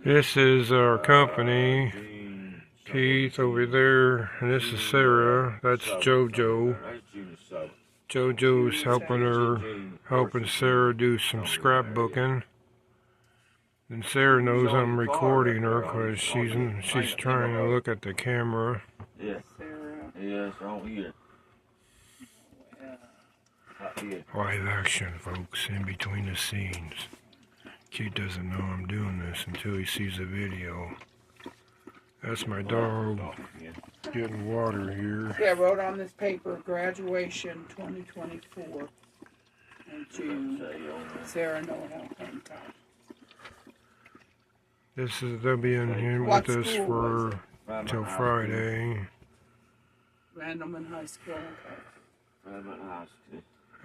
This is our company. Keith over there, and this is Sarah. That's JoJo. JoJo's helping Sarah do some scrapbooking. And Sarah knows I'm recording her because she's trying to look at the camera. Yeah. Yes, on here. Live action, folks, in between the scenes. Keith doesn't know I'm doing this until he sees the video. That's my dog getting water here. Yeah, I wrote on this paper, graduation 2024 in June. Sarah Noel Hancock. They'll be in here with us for till Friday. Randleman High School.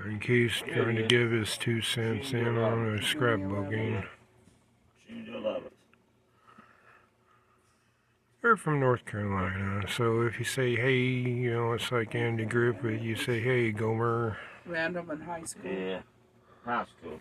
And Keith's trying to give his 2 cents in on the scrapbooking. They're from North Carolina, so if you say hey, you know, it's like Andy Griffith, you say hey, Gomer. Randleman High School. Yeah, high school.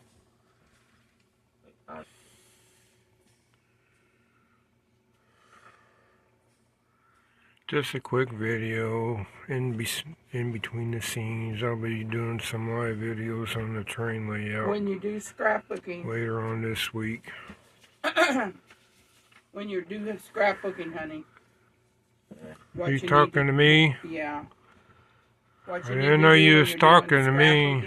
Just a quick video in between the scenes. I'll be doing some live videos on the train layout. When you do scrapbooking. Later on this week. When you do scrapbooking, honey. Are you talking to me? Yeah. I didn't know you was talking to me.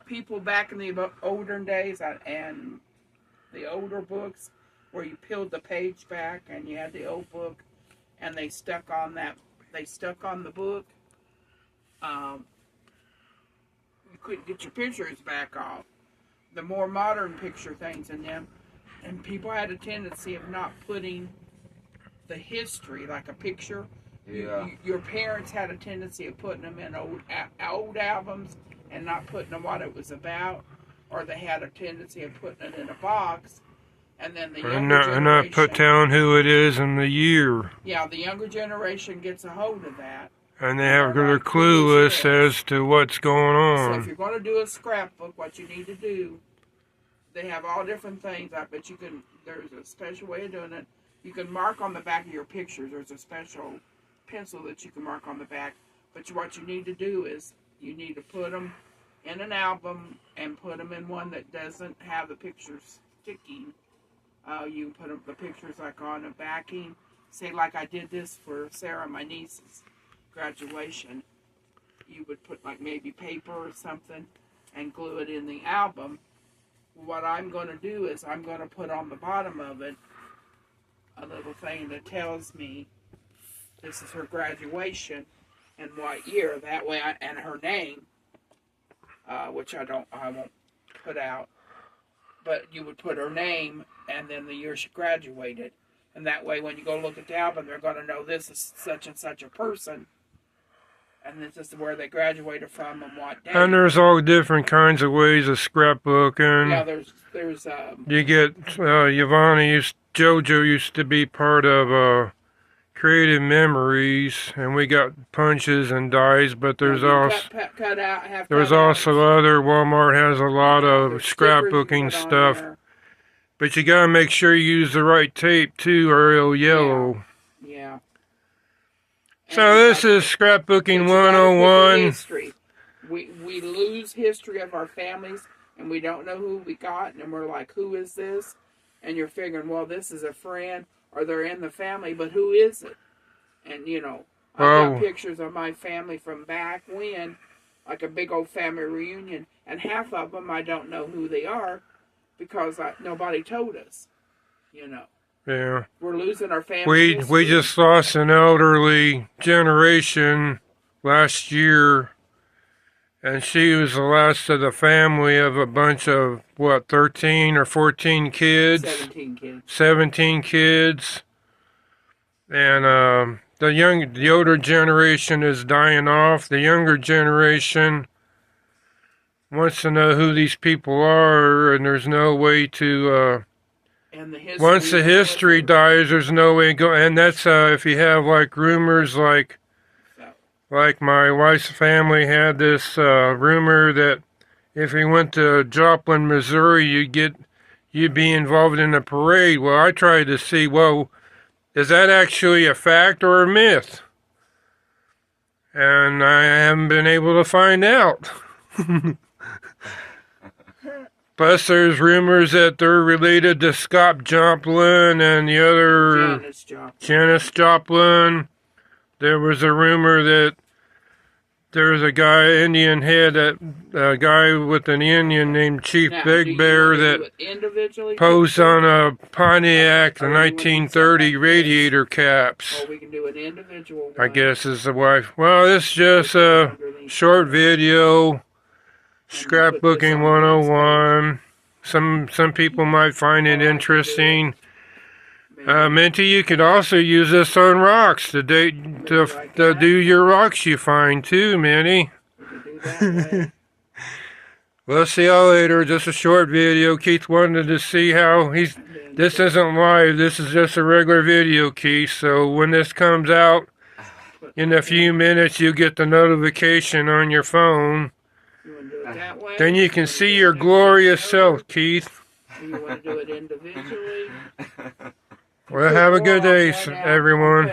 People back in the older days and the older books where you peeled the page back and you had the old book and they stuck on the book. You couldn't get your pictures back off. The more modern picture things in them, and people had a tendency of not putting the history, like a picture. Yeah. Your parents had a tendency of putting them in old albums and not putting them what it was about, or they had a tendency of putting it in a box. And then the younger generation, and not put down who it is and the year. Yeah, the younger generation gets a hold of that. And they're clueless as to what's going on. So if you're going to do a scrapbook, what you need to do, they have all different things. I bet you can, there's a special way of doing it. You can mark on the back of your pictures. There's a special pencil that you can mark on the back. But what you need to do is you need to put them in an album and put them in one that doesn't have the pictures sticking. You can put the pictures like on a backing. Say like I did this for Sarah, my niece's graduation. You would put like maybe paper or something and glue it in the album. What I'm going to do is I'm going to put on the bottom of it a little thing that tells me this is her graduation and what year. That way, and her name, which I won't put out. But you would put her name and then the year she graduated. And that way, when you go look at the album, they're going to know this is such and such a person. And this is where they graduated from and what day. And there's all different kinds of ways of scrapbooking. Yeah, there's you get, JoJo used to be part of Creative Memories, and we got punches and dies, but there's also other, Walmart has a lot of scrapbooking stuff. But you gotta make sure you use the right tape too, or it'll yellow. Yeah. So this is Scrapbooking 101. History. We lose history of our families, and we don't know who we got, and we're like, who is this? And you're figuring, well, this is a friend, or they're in the family, but who is it? And, you know, I've got pictures of my family from back when, like a big old family reunion, and half of them I don't know who they are because nobody told us, you know. Yeah. We're losing our family history. We just lost an elderly generation last year, and she was the last of the family of a bunch of, 13 or 14 kids? 17 kids. 17 kids. And the older generation is dying off. The younger generation wants to know who these people are, and there's no way to... once the history dies, there's no way to go. And that's if you have like rumors like my wife's family had this rumor that if you went to Joplin, Missouri, you'd be involved in a parade. Well, I tried to see, well, is that actually a fact or a myth? And I haven't been able to find out. Plus, there's rumors that they're related to Scott Joplin and the other Janis Joplin. There was a rumor that there's a guy, Indian head, a guy with an Indian named Chief Big Bear that posed on a Pontiac, the 1930 radiator caps. Or we can do an individual one. I guess is the wife. Well, it's just a short video, Scrapbooking 101. Some people might find it interesting. Minty, you could also use this on rocks to do your rocks you find too, Minty. We'll see y'all later. Just a short video. Keith wanted to see how this isn't live. This is just a regular video, Keith. So when this comes out in a few minutes, you get the notification on your phone. Then you can see your glorious self, Keith. You want to do it individually? Well, have a good day, everyone.